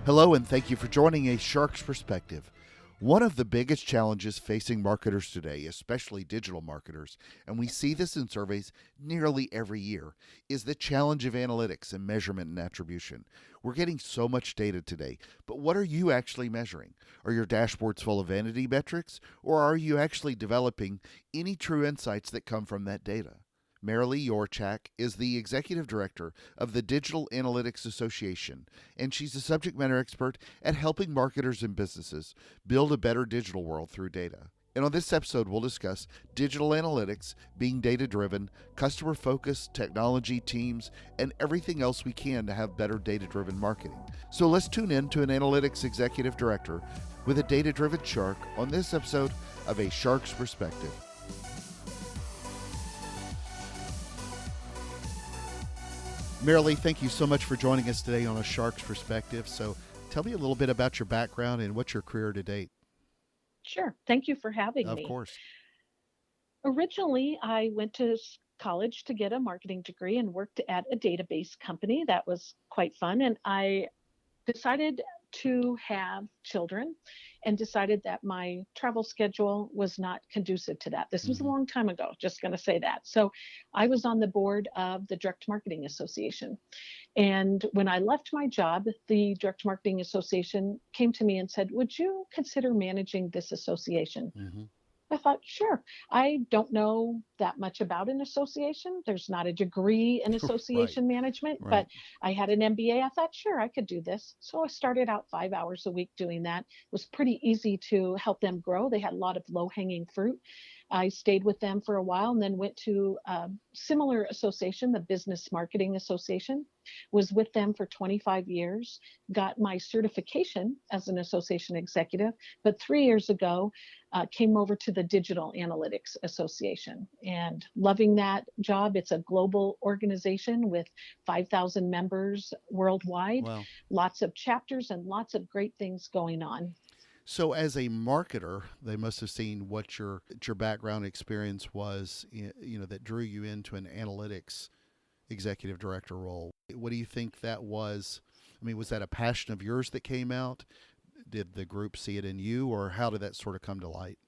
Hello, and thank you for joining A Shark's Perspective. One of the biggest challenges facing marketers today, especially digital marketers, and we see this in surveys nearly every year, is the challenge of analytics and measurement and attribution. We're getting so much data today, but what are you actually measuring? Are your dashboards full of vanity metrics, or are you actually developing any true insights that come from that data? Marilee Yorchak is the executive director of the Digital Analytics Association, and she's a subject matter expert at helping marketers and businesses build a better digital world through data. And on this episode, we'll discuss digital analytics, being data driven, customer focused, technology teams, and everything else we can to have better data driven marketing. So let's tune in to an analytics executive director with a data driven shark on this episode of A Shark's Perspective. Marilee, thank you so much for joining us today on A Shark's Perspective. So tell me a little bit about your background and what's your career to date. Sure. Thank you for having Of me. course. Originally, I went to college to get a marketing degree and worked at a database company. That was quite fun. And I decided to have children and decided that my travel schedule was not conducive to that. This was a Mm-hmm. long time ago, just going to say that. So I was on the board of the Direct Marketing Association. And when I left my job, the Direct Marketing Association came to me and said, "Would you consider managing this association?" Mm-hmm. I thought, sure. I don't know that much about an association. There's not a degree in Right. association management, Right. but I had an MBA. I thought, sure, I could do this. So I started out 5 hours a week doing that. It was pretty easy to help them grow. They had a lot of low hanging fruit. I stayed with them for a while and then went to a similar association, the Business Marketing Association, was with them for 25 years, got my certification as an association executive. But 3 years ago, came over to the Digital Analytics Association and loving that job. It's a global organization with 5,000 members worldwide, Well, lots of chapters and lots of great things going on. so as a marketer, they must have seen what your background experience was, that drew you into an analytics executive director role. What do you think that was? I mean, was that a passion of yours that came out? Did the group see it in you, or how did that sort of come to light?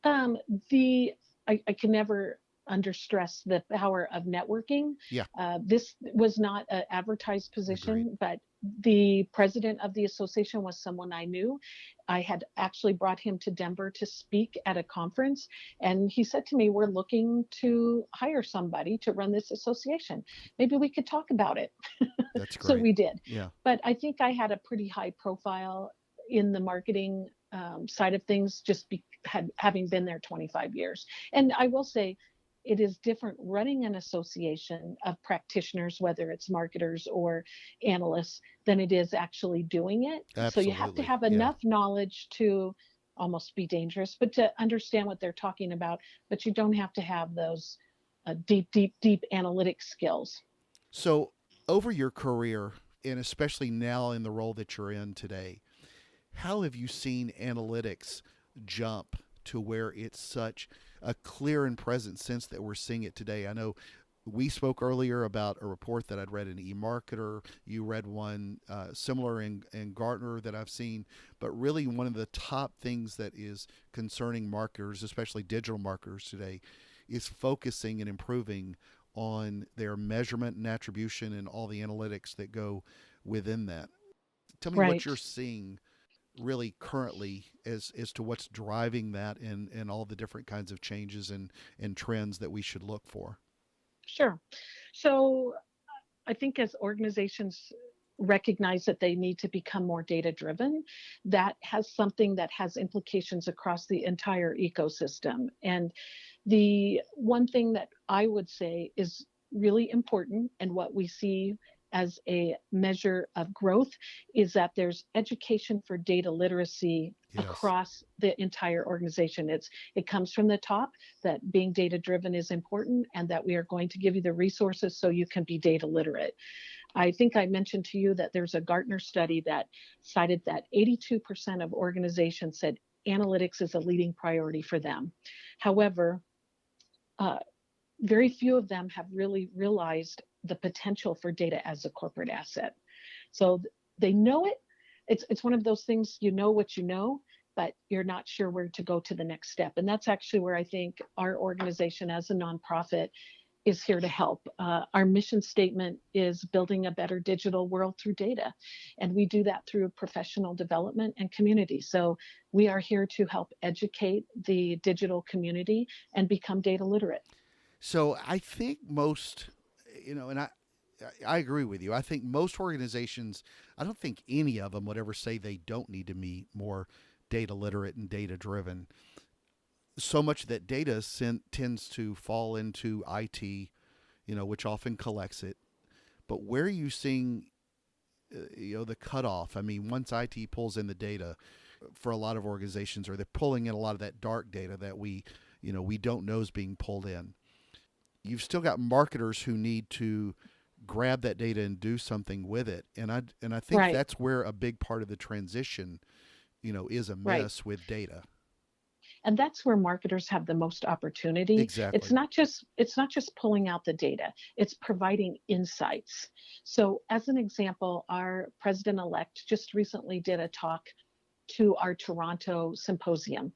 Um, the I can never under stress the power of networking. Yeah, This was not an advertised agreed. position, but the president of the association was someone I knew. I had actually brought him to Denver to speak at a conference, and he said to me, "We're looking to hire somebody to run this association. Maybe we could talk about it." That's So great. we did. Yeah. But I think I had a pretty high profile in the marketing side of things, just having been there 25 years. And I will say, it is different running an association of practitioners, whether it's marketers or analysts, than it is actually doing it. So you have to Absolutely. have Yeah. enough knowledge to almost be dangerous, but to understand what they're talking about. But you don't have to have those deep analytic skills. So, over your career, and especially now in the role that you're in today, how have you seen analytics jump to where it's such a clear and present sense that we're seeing it today? I know we spoke earlier about a report that I'd read in eMarketer. You read one similar in Gartner that I've seen. But really, one of the top things that is concerning marketers, especially digital marketers today, is focusing and improving on their measurement and attribution and all the analytics that go within that. Tell me what Right. you're seeing really currently as to what's driving that and all the different kinds of changes and trends that we should look for. Sure. So I think as organizations recognize that they need to become more data driven, that has something that has implications across the entire ecosystem. And the one thing that I would say is really important and what we see as a measure of growth is that there's education for data literacy Yes, across the entire organization. It comes from the top that being data driven is important and that we are going to give you the resources so you can be data literate. I think I mentioned to you that there's a Gartner study that cited that 82% of organizations said analytics is a leading priority for them. However, uh, very few of them have really realized the potential for data as a corporate asset. So they know it, It's one of those things, you know what you know, but you're not sure where to go to the next step. And that's actually where I think our organization as a nonprofit is here to help. Our mission statement is building a better digital world through data. And we do that through professional development and community. So we are here to help educate the digital community and become data literate. So I think most, and I agree with you. I think most organizations, I don't think any of them would ever say they don't need to be more data literate and data driven. So much that data tends to fall into IT, which often collects it. But where are you seeing, the cutoff? I mean, once IT pulls in the data for a lot of organizations, or they're pulling in a lot of that dark data that we don't know is being pulled in. You've still got marketers who need to grab that data and do something with it. And I think Right, that's where a big part of the transition, is a right. miss with data. And that's where marketers have the most opportunity. it's Exactly. not just it's not just pulling out the data, it's providing insights. So as an example, our president elect just recently did a talk to our Toronto symposium,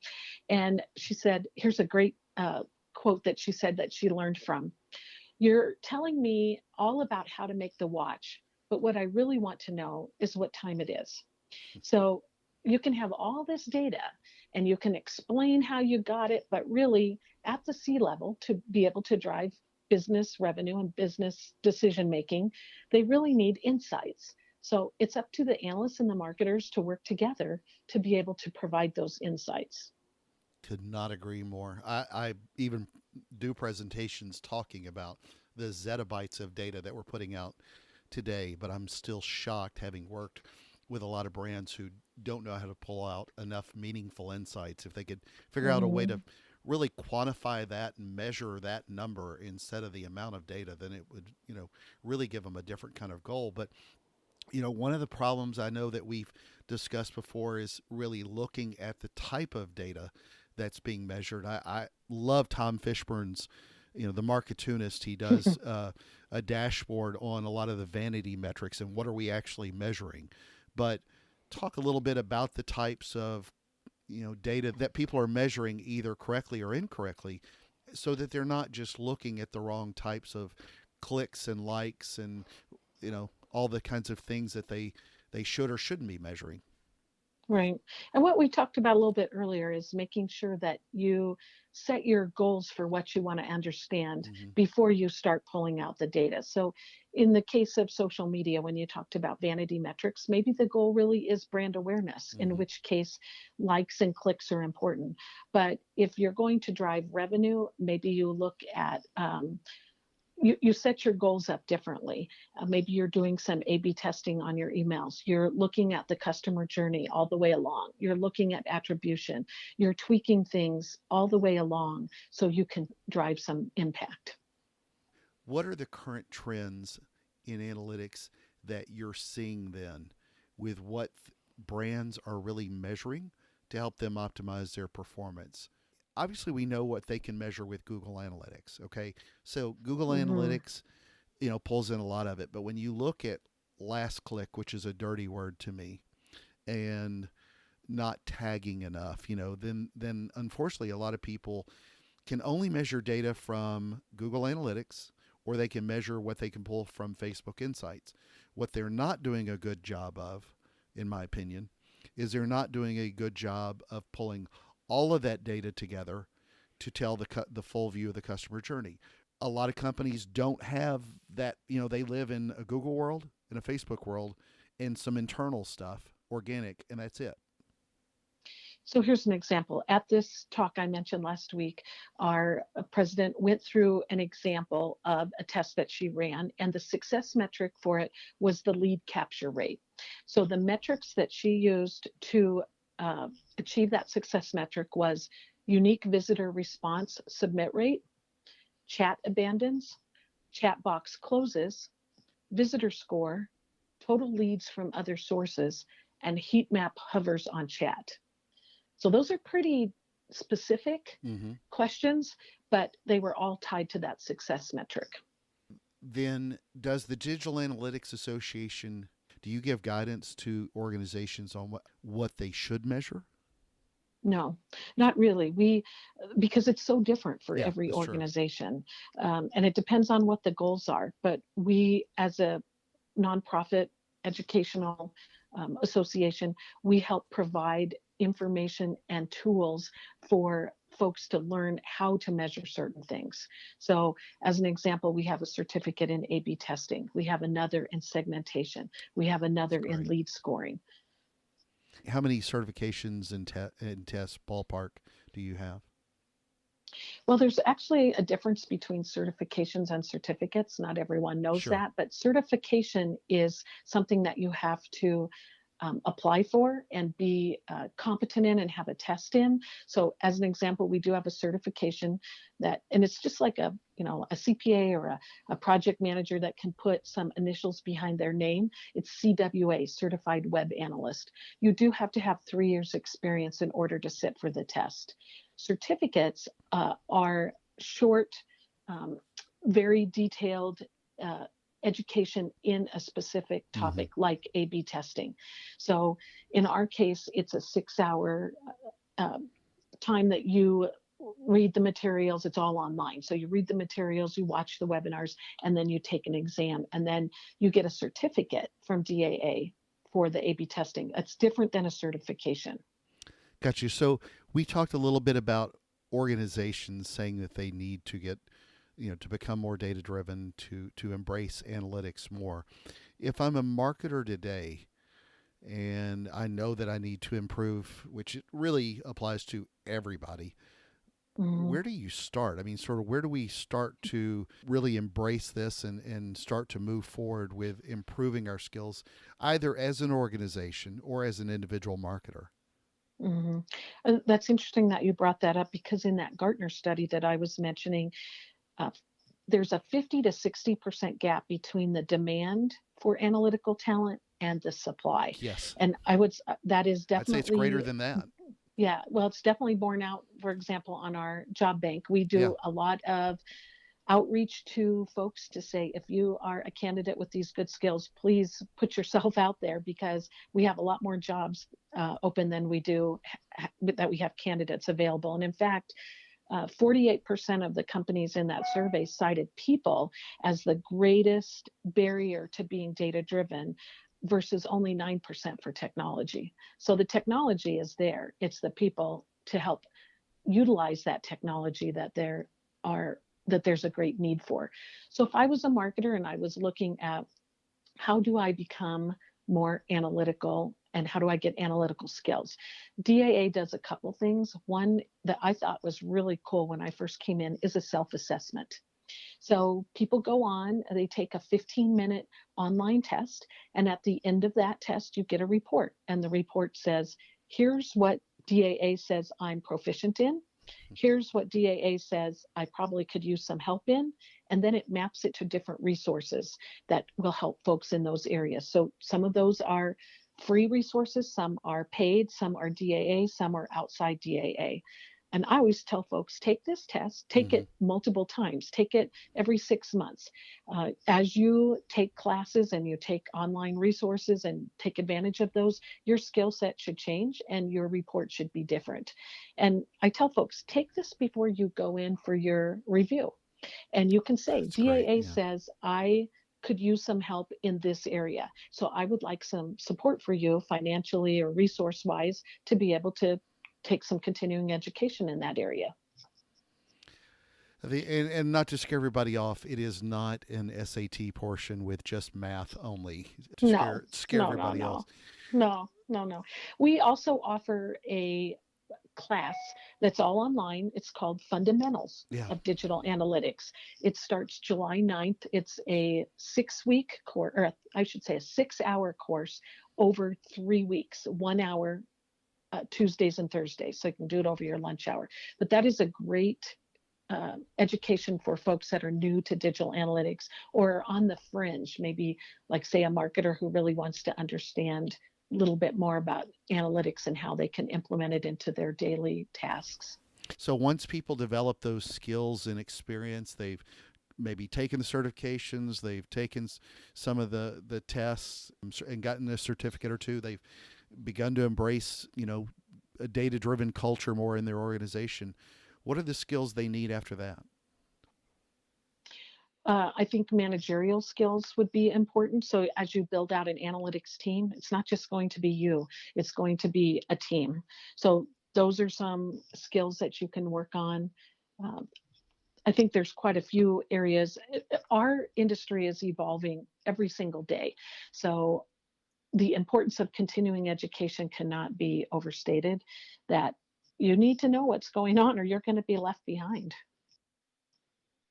and she said, here's a great quote that she said that she learned from: "You're telling me all about how to make the watch, but what I really want to know is what time it is." So you can have all this data and you can explain how you got it, but really at the C level, to be able to drive business revenue and business decision making, they really need insights. So it's up to the analysts and the marketers to work together to be able to provide those insights. Could not agree more. I even do presentations talking about the zettabytes of data that we're putting out today, but I'm still shocked, having worked with a lot of brands who don't know how to pull out enough meaningful insights. If they could figure out a way to Mhm. really quantify that and measure that number instead of the amount of data, then it would, really give them a different kind of goal. But one of the problems I know that we've discussed before is really looking at the type of data that's being measured. I love Tom Fishburne's, the marketunist. He does a dashboard on a lot of the vanity metrics and what are we actually measuring. But talk a little bit about the types of data that people are measuring either correctly or incorrectly, so that they're not just looking at the wrong types of clicks and likes and all the kinds of things that they should or shouldn't be measuring. Right. And what we talked about a little bit earlier is making sure that you set your goals for what you want to understand Mm-hmm. before you start pulling out the data. So, in the case of social media, when you talked about vanity metrics, maybe the goal really is brand awareness, in Mm-hmm. which case likes and clicks are important. But if you're going to drive revenue, maybe you look at you set your goals up differently. Maybe you're doing some A/B testing on your emails. You're looking at the customer journey all the way along. You're looking at attribution. You're tweaking things all the way along so you can drive some impact. What are the current trends in analytics that you're seeing then with what brands are really measuring to help them optimize their performance? Obviously, we know what they can measure with Google Analytics. Okay, so Google Hmm. Analytics, pulls in a lot of it. But when you look at last click, which is a dirty word to me, and not tagging enough, then unfortunately a lot of people can only measure data from Google Analytics, or they can measure what they can pull from Facebook Insights. What they're not doing a good job of, in my opinion, is they're not doing a good job of pulling all of that data together to tell the full view of the customer journey. A lot of companies don't have that. They live in a Google world, in a Facebook world, and some internal stuff, organic, and that's it. So here's an example. At this talk I mentioned last week, our president went through an example of a test that she ran, and the success metric for it was the lead capture rate. So the metrics that she used to uh, achieve that success metric was unique visitor response submit rate, chat abandons, chat box closes, visitor score, total leads from other sources, and heat map hovers on chat. So those are pretty specific Mm-hmm. questions, but they were all tied to that success metric. Then does the Digital Analytics Association Do you give guidance to organizations on what they should measure? No, not really. Because it's so different for Yeah, every that's true. organization, and it depends on what the goals are. But we, as a nonprofit educational association, we help provide information and tools for folks to learn how to measure certain things. So, as an example, we have a certificate in A/B testing. We have another in segmentation. We have That's another in great. lead scoring. How many certifications and tests ballpark do you have? Well, there's actually a difference between certifications and certificates. Not everyone knows Sure. that, but certification is something that you have to apply for and be competent in and have a test in. So, as an example, we do have a certification that, and it's just like a CPA or a project manager that can put some initials behind their name. It's CWA, Certified Web Analyst. You do have to have 3 years experience in order to sit for the test. Certificates are short, um, very detailed education in a specific Mm-hmm. topic like A/B testing. So in our case, it's a 6 hour uh, time that you read the materials. It's all online. So you read the materials, you watch the webinars, and then you take an exam, and then you get a certificate from DAA for the A/B testing. That's different than a certification. Got you. So we talked a little bit about organizations saying that they need to get, to become more data driven, to embrace analytics more. If I'm a marketer today and I know that I need to improve, which it really applies to everybody, Mhm. where do you start? I mean, sort of where do we start to really embrace this and start to move forward with improving our skills, either as an organization or as an individual marketer? Mhm. That's interesting that you brought that up because in that Gartner study that I was mentioning, uh, there's a 50 to 60% gap between the demand for analytical talent and the supply. Yes, And that is I'd say it's greater definitely, than that. yeah, well, it's definitely borne out, for example, on our job bank. We Yeah, do a lot of outreach to folks to say, if you are a candidate with these good skills, please put yourself out there because we have a lot more jobs open than we do that we have candidates available. And in fact, 48% of the companies in that survey cited people as the greatest barrier to being data driven versus only 9% for technology. So the technology is there. It's the people to help utilize that technology are that there's a great need for. So if I was a marketer and I was looking at how do I become more analytical and how do I get analytical skills? DAA does a couple things. One that I thought was really cool when I first came in is a self assessment. So people go on, they take a 15-minute online test, and at the end of that test, you get a report. And the report says, here's what DAA says I'm proficient in. Here's what DAA says I probably could use some help in. And then it maps it to different resources that will help folks in those areas. So some of those are free resources, some are paid, some are DAA, some are outside DAA. And I always tell folks take this test, take hmm it multiple times, take it every 6 months. As you take classes and you take online resources and take advantage of those, your skill set should change and your report should be different. And I tell folks take this before you go in for your review. And you can say, that's great. DAA Yeah. says, I could use some help in this area. So I would like some support for you financially or resource wise to be able to take some continuing education in that area. And not to scare everybody off, it is not an SAT portion with just math only to No, scare no, no, everybody else. no, no, no, no. We also offer a class that's all online. It's called Fundamentals Yeah. of Digital Analytics. It starts July 9th. It's a 6 week course, or I should say a 6 hour course over 3 weeks, 1 hour Tuesdays and Thursdays. So you can do it over your lunch hour. But that is a great education for folks that are new to digital analytics or on the fringe, maybe like, say, a marketer who really wants to understand a little bit more about analytics and how they can implement it into their daily tasks. So once people develop those skills and experience, they've maybe taken the certifications, they've taken some of the tests and gotten a certificate or two. They've begun to embrace, a data-driven culture more in their organization. What are the skills they need after that? I think managerial skills would be important. So as you build out an analytics team, it's not just going to be you, it's going to be a team. So those are some skills that you can work on. Um, I think there's quite a few areas. Our industry is evolving every single day. So the importance of continuing education cannot be overstated, that you need to know what's going on or you're going to be left behind.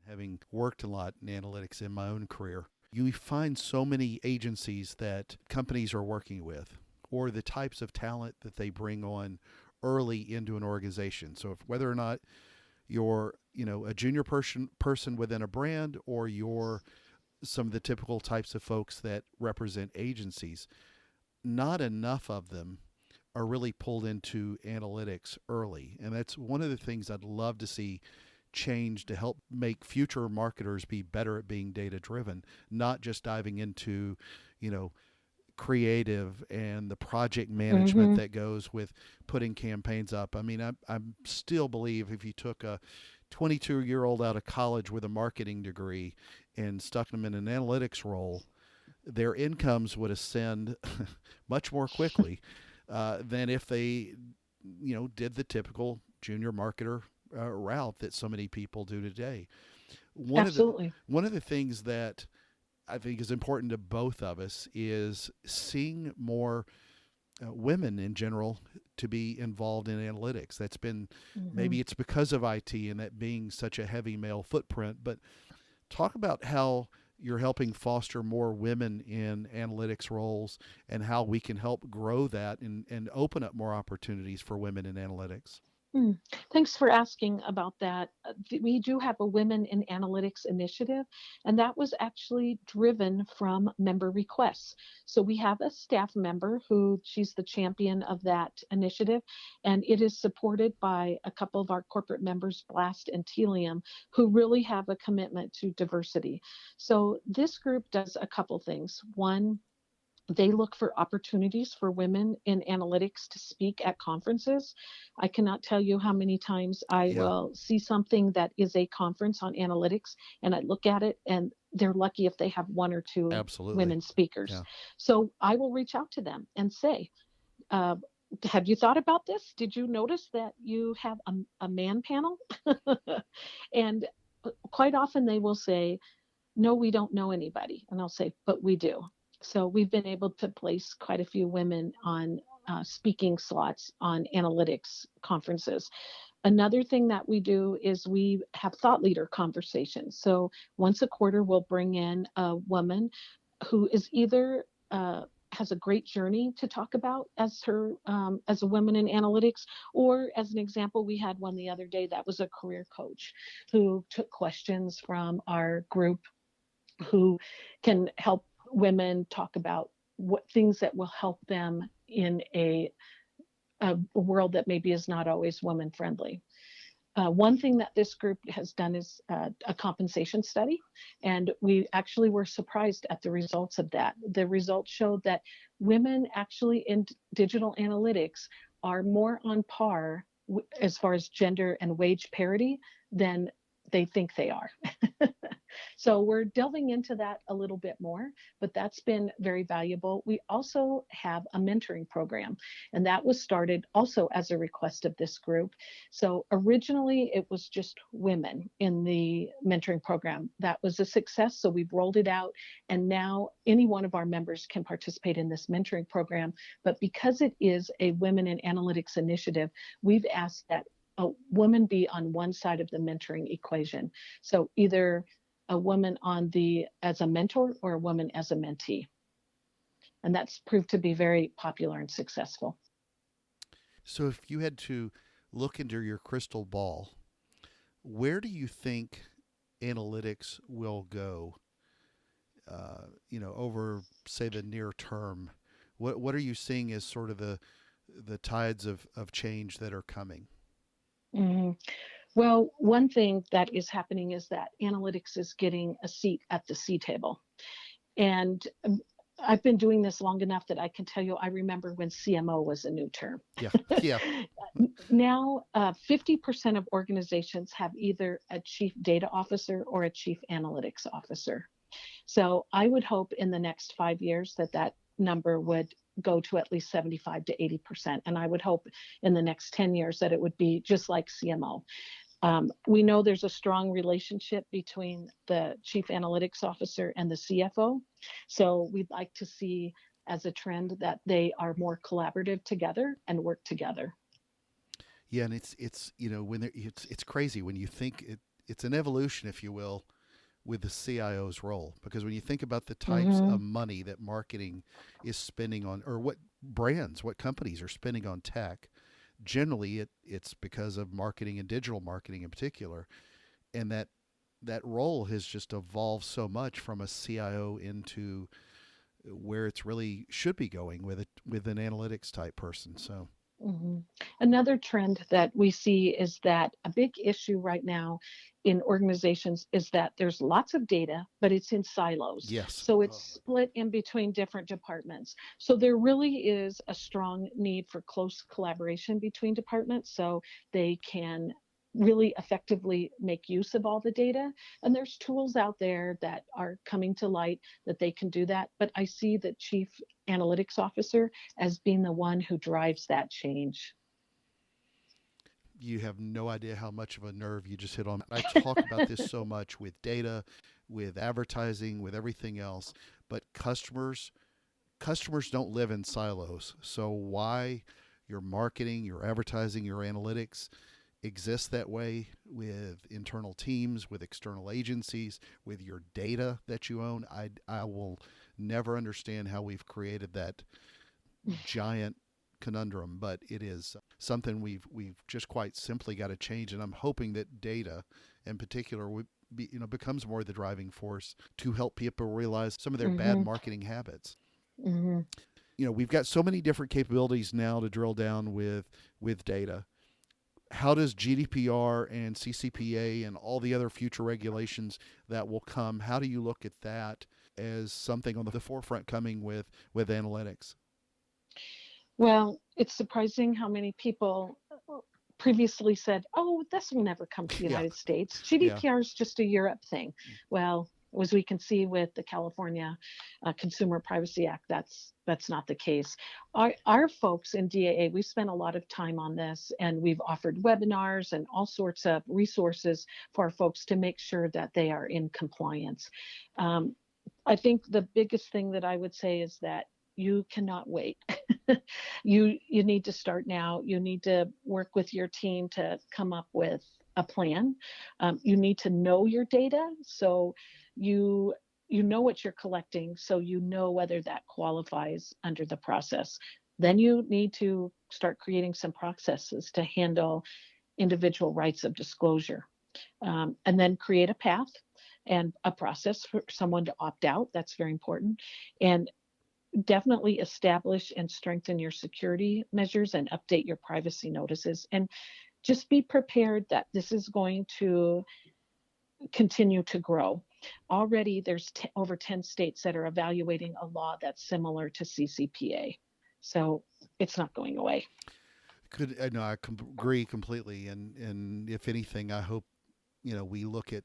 Having worked a lot in analytics in my own career, you find so many agencies that companies are working with, or the types of talent that they bring on early into an organization. So if, whether or not you're, a junior person within a brand, or you're some of the typical types of folks that represent agencies, not enough of them are really pulled into analytics early. And that's one of the things I'd love to see change to help make future marketers be better at being data driven, not just diving into, you know, creative and the project management Hmm. that goes with putting campaigns up. I mean, I still believe if you took a 22-year-old out of college with a marketing degree and stuck them in an analytics role, their incomes would ascend much more quickly than if they, did the typical junior marketer route that so many people do today. One of the Absolutely. one of the things that I think is important to both of us is seeing more women in general to be involved in analytics. That's been, Hmm. maybe it's because of IT and that being such a heavy male footprint, but talk about how you're helping foster more women in analytics roles and how we can help grow that and open up more opportunities for women in analytics. Hmm. Thanks for asking about that. We do have a Women in Analytics initiative, and that was actually driven from member requests. So we have a staff member who she's the champion of that initiative, and it is supported by a couple of our corporate members, Blast and Telium, who really have a commitment to diversity. So this group does a couple things. One, they look for opportunities for women in analytics to speak at conferences. I cannot tell you how many times I Yeah, will see something that is a conference on analytics and I look at it and they're lucky if they have one or two absolutely. women speakers. Yeah. So I will reach out to them and say, uh, have you thought about this? Did you notice that you have a man panel? And quite often they will say, no, we don't know anybody. And I'll say, but we do. So we've been able to place quite a few women on speaking slots on analytics conferences. Another thing that we do is we have thought leader conversations. So once a quarter, we'll bring in a woman who is either has a great journey to talk about as her as a woman in analytics, or as an example, we had one the other day that was a career coach who took questions from our group who can help women talk about what things that will help them in a world that maybe is not always woman friendly. One thing that this group has done is a compensation study, and we actually were surprised at the results of that. The results showed that women actually in digital analytics are more on par as far as gender and wage parity than they think they are. So we're delving into that a little bit more, but that's been very valuable. We also have a mentoring program, and that was started also as a request of this group. So originally it was just women in the mentoring program. That was a success. So we've rolled it out, and now any one of our members can participate in this mentoring program. But because it is a Women in Analytics initiative, we've asked that a woman be on one side of the mentoring equation. So either a woman on the as a mentor or a woman as a mentee. And that's proved to be very popular and successful. So if you had to look into your crystal ball, where do you think analytics will go? Over say the near term. What are you seeing as sort of the tides of change that are coming? Mhm. Well, one thing that is happening is that analytics is getting a seat at the C table. And I've been doing this long enough that I can tell you, I remember when CMO was a new term. Yeah, yeah, Now, 50% of organizations have either a chief data officer or a chief analytics officer. So I would hope in the next 5 years that that number would go to at least 75 to 80%. And I would hope in the next 10 years that it would be just like CMO. We know there's a strong relationship between the chief analytics officer and the CFO. So we'd like to see as a trend that they are more collaborative together and work together. yeah. And it's when it's crazy when you think it's an evolution, if you will, with the CIO's role, because when you think about the types Mm-hmm. of money that marketing is spending on, or what companies are spending on tech, generally it's because of marketing and digital marketing in particular, and that role has just evolved so much from a CIO into where it's really should be going with an analytics type person. So Mhm. Another trend that we see is that a big issue right now in organizations is that there's lots of data, but it's in silos. yes, So it's split in between different departments. So there really is a strong need for close collaboration between departments so they can really effectively make use of all the data. And there's tools out there that are coming to light that they can do that. But I see the chief analytics officer as being the one who drives that change. you have no idea how much of a nerve you just hit on. I talk about this so much with data, with advertising, with everything else, but customers don't live in silos. So why your marketing, your advertising, your analytics exists that way with internal teams, with external agencies, with your data that you own. I will never understand how we've created that giant conundrum, but it is something we've just quite simply got to change. And I'm hoping that data, in particular, becomes more the driving force to help people realize some of their bad Mm-hmm. marketing habits. Mm-hmm. We've got so many different capabilities now to drill down with data. How does GDPR and CCPA and all the other future regulations that will come, how do you look at that as something on the forefront coming with analytics? Well, it's surprising how many people previously said, oh, this will never come to the Yeah, United States. yeah. GDPR is just a Europe thing. Well, as we can see with the California Consumer Privacy Act, that's not the case. Our folks in DAA, we spent a lot of time on this, and we've offered webinars and all sorts of resources for our folks to make sure that they are in compliance. Um, I think the biggest thing that I would say is that you cannot wait. You need to start now. You need to work with your team to come up with a plan. You need to know your data, so you you know what you're collecting, so you know whether that qualifies under the process. Then you need to start creating some processes to handle individual rights of disclosure, and then create a path and a process for someone to opt out. That's very important. And definitely establish and strengthen your security measures and update your privacy notices. And just be prepared that this is going to continue to grow. Already, there's over 10 states that are evaluating a law that's similar to CCPA. So it's not going away. No, agree completely. And if anything, I hope we look at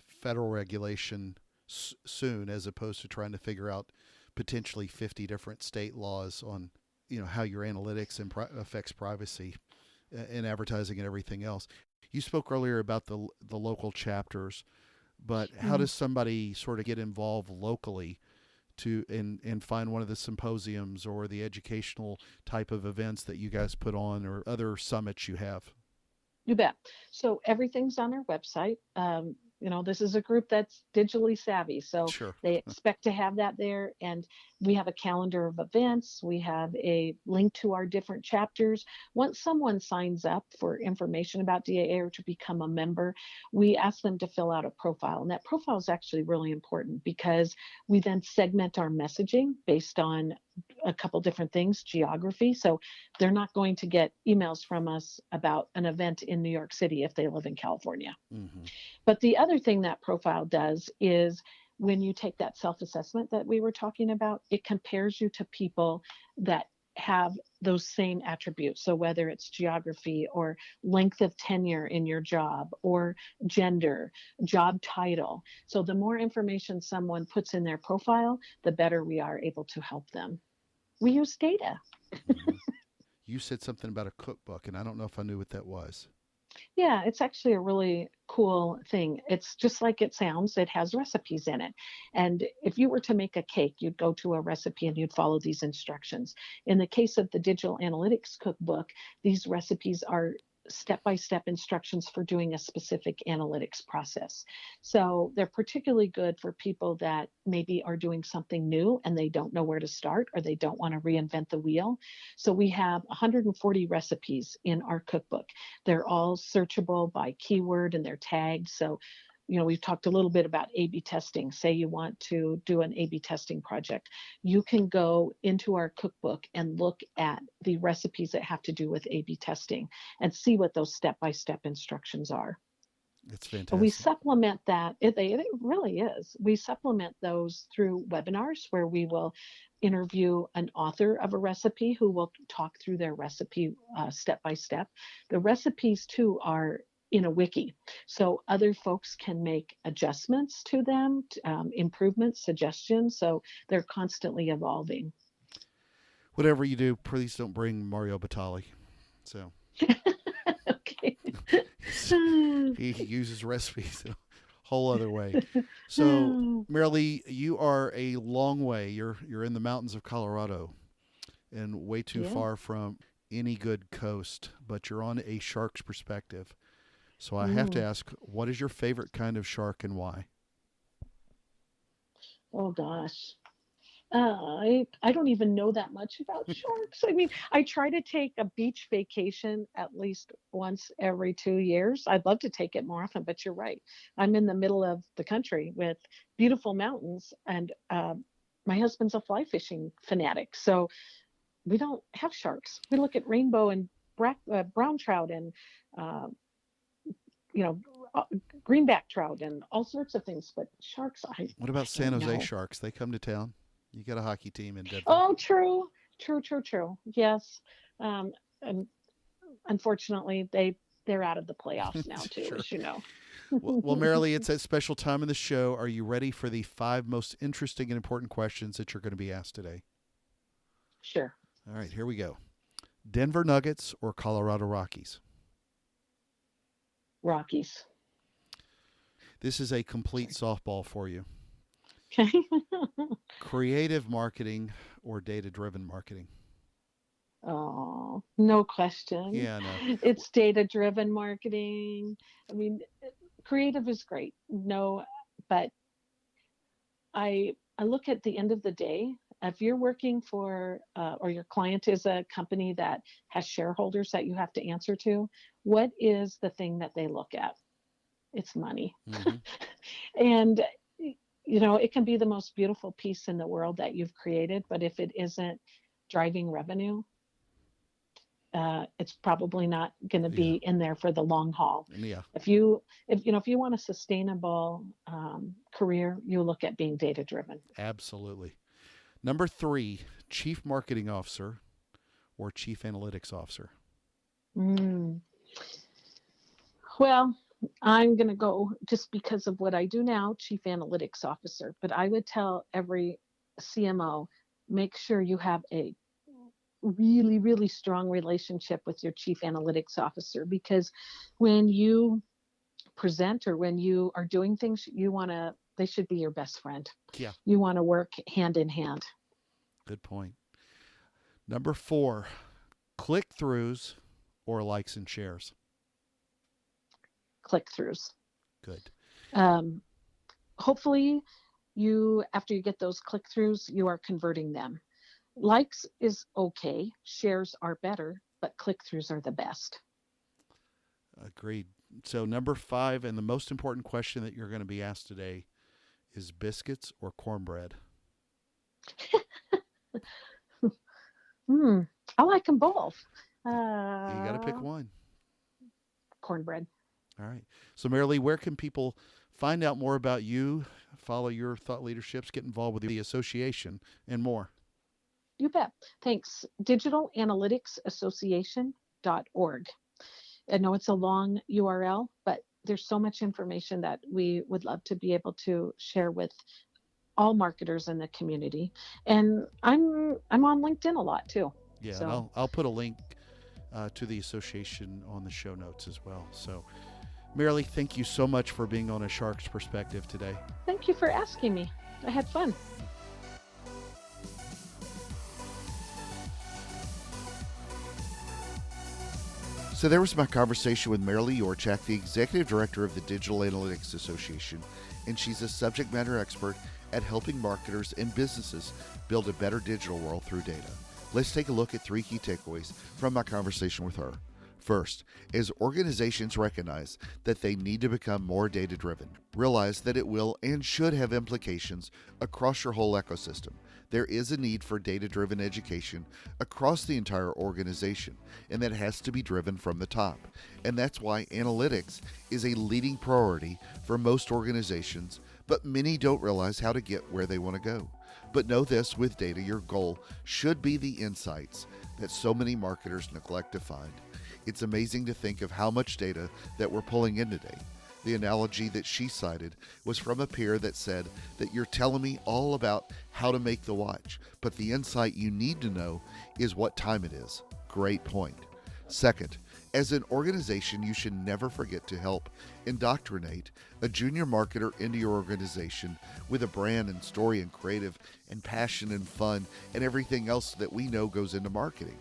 federal regulation soon, as opposed to trying to figure out potentially 50 different state laws on how your analytics affects privacy and advertising and everything else. You spoke earlier about the local chapters, but how Mm. does somebody sort of get involved locally to and find one of the symposiums or the educational type of events that you guys put on or other summits you have? You bet. So everything's on our website. This is a group that's digitally savvy, so Sure. they expect to have that there. And we have a calendar of events. We have a link to our different chapters. Once someone signs up for information about DAA or to become a member, we ask them to fill out a profile. And that profile is actually really important because we then segment our messaging based on a couple different things, geography. So they're not going to get emails from us about an event in New York City if they live in California. Hmm. But the other thing that profile does is when you take that self assessment that we were talking about, it compares you to people that have those same attributes. So whether it's geography or length of tenure in your job or gender, job title. So the more information someone puts in their profile, the better we are able to help them. We use data. Hmm. You said something about a cookbook, and I don't know if I knew what that was. Yeah, it's actually a really cool thing. It's just like it sounds, it has recipes in it. And if you were to make a cake, you'd go to a recipe and you'd follow these instructions. In the case of the digital analytics cookbook, these recipes are step by step instructions for doing a specific analytics process. So they're particularly good for people that maybe are doing something new and they don't know where to start or they don't want to reinvent the wheel. So we have 140 recipes in our cookbook. They're all searchable by keyword and they're tagged. So, we've talked a little bit about A/B testing. Say you want to do an A/B testing project. You can go into our cookbook and look at the recipes that have to do with A/B testing and see what those step by step instructions are. It's And we fantastic. supplement that, it really is. We supplement those through webinars where we will interview an author of a recipe who will talk through their recipe step by step. The recipes, too, are in a wiki. So other folks can make adjustments to them, improvements, suggestions. So they're constantly evolving. Whatever you do, please don't bring Mario Batali. So Okay. he uses recipes a whole other way. So, Marilee, you are a long way. You're in the mountains of Colorado and way too Yeah. far from any good coast, but you're on a shark's perspective. So I have to Mm. ask, what is your favorite kind of shark and why? Oh gosh. I don't even know that much about sharks. I mean, I try to take a beach vacation at least once every 2 years. I'd love to take it more often, but you're right. I'm in the middle of the country with beautiful mountains, and my husband's a fly fishing fanatic, so we don't have sharks. We look at rainbow and brown trout and uh, you know uh, greenback trout and all sorts of things, but sharks, I What about don't San Jose know. Sharks? They come to town. You got a hockey team in Denver. Oh, true, true, true, true. Yes, and unfortunately, they're out of the playoffs now too, Sure. as you know. Well, Marilee, it's that special time in the show. Are you ready for the 5 most interesting and important questions that you're going to be asked today? Sure. All right, here we go. Denver Nuggets or Colorado Rockies? Rockies. This is a complete softball for you. Okay. Creative marketing or data driven marketing? Oh, no question. Yeah, no. It's data driven marketing. I mean, creative is great. No, but I look at the end of the day, if you're working for or your client is a company that has shareholders that you have to answer to, what is the thing that they look at? It's money. Mm-hmm. And it can be the most beautiful piece in the world that you've created, but if it isn't driving revenue, it's probably not going to Yeah, be in there for the long haul. yeah, If you want a sustainable career, you look at being data driven. absolutely. Number 3, chief marketing officer or chief analytics officer? Mm. Well, I'm going to go just because of what I do now, chief analytics officer. But I would tell every CMO, make sure you have a really, really strong relationship with your chief analytics officer, because when you present or when you are doing things, they should be your best friend. Yeah, You want to work hand in hand. good point. Number 4, click throughs or likes and shares? Click throughs. Good. Um, Hopefully, after you get those click throughs, you are converting them. Likes is okay, shares are better, but click throughs are the best. Agreed. So, number 5, and the most important question that you're going to be asked today is biscuits or cornbread? Hmm. I like them both. You got to pick Uh, one. Cornbread. All right. So, Marilee, where can people find out more about you, follow your thought leaderships, get involved with the association, and more? You bet. Thanks. Digitalanalyticsassociation.org. I know it's a long URL, but there's so much information that we would love to be able to share with all marketers in the community. And I'm on LinkedIn a lot too. Yeah, and So I'll put a link to the association on the show notes as well. So, Marilee, thank you so much for being on A Shark's Perspective today. thank you for asking me. I had fun. So there was my conversation with Marilee Yorchak, the Executive Director of the Digital Analytics Association, and she's a subject matter expert at helping marketers and businesses build a better digital world through data. Let's take a look at 3 key takeaways from my conversation with her. First, as organizations recognize that they need to become more data driven, realize that it will and should have implications across your whole ecosystem. There is a need for data driven education across the entire organization, and that has to be driven from the top. And that's why analytics is a leading priority for most organizations, but many don't realize how to get where they want to go. But know this, with data, your goal should be the insights that so many marketers neglect to find. It's amazing to think of how much data that we're pulling in today. The analogy that she cited was from a peer that said that you're telling me all about how to make the watch, but the insight you need to know is what time it is. Great point. Second, as an organization, you should never forget to help indoctrinate a junior marketer into your organization with a brand and story and creative and passion and fun and everything else that we know goes into marketing.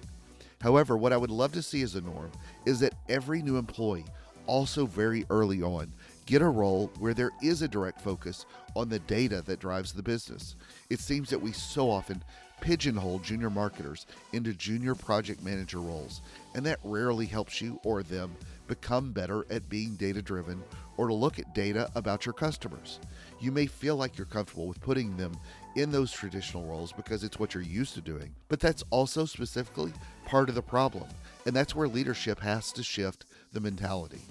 However, what I would love to see as a norm is that every new employee, also very early on, get a role where there is a direct focus on the data that drives the business. It seems that we so often pigeonhole junior marketers into junior project manager roles, and that rarely helps you or them become better at being data driven or to look at data about your customers. You may feel like you're comfortable with putting them in those traditional roles because it's what you're used to doing, but that's also specifically part of the problem, and that's where leadership has to shift the mentality.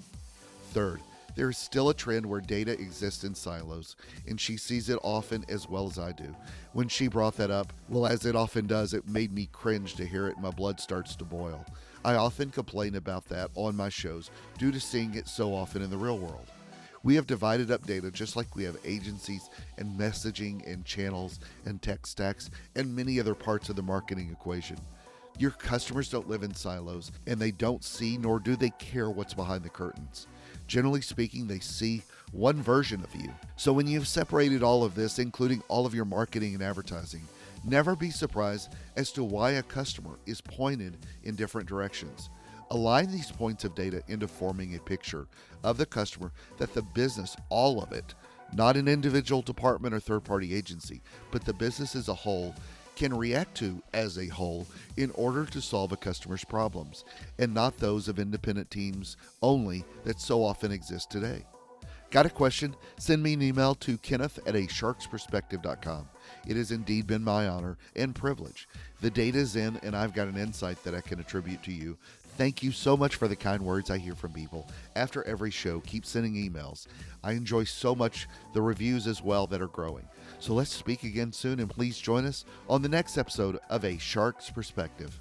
Third, there is still a trend where data exists in silos, and she sees it often as well as I do. When she brought that up, well, as it often does, it made me cringe to hear it and my blood starts to boil. I often complain about that on my shows due to seeing it so often in the real world. We have divided up data just like we have agencies and messaging and channels and tech stacks and many other parts of the marketing equation. Your customers don't live in silos, and they don't see nor do they care what's behind the curtains. Generally speaking, they see one version of you. So when you've separated all of this, including all of your marketing and advertising, never be surprised as to why a customer is pointed in different directions. Align these points of data into forming a picture of the customer that the business, all of it, not an individual department or third-party agency, but the business as a whole, can react to as a whole in order to solve a customer's problems, and not those of independent teams only that so often exist today. Got a question? Send me an email to kenneth@asharksperspective.com. It has indeed been my honor and privilege. The data is in, and I've got an insight that I can attribute to you. Thank you so much for the kind words I hear from people after every show. Keep sending emails. I enjoy so much the reviews as well that are growing. So let's speak again soon, and please join us on the next episode of A Shark's Perspective.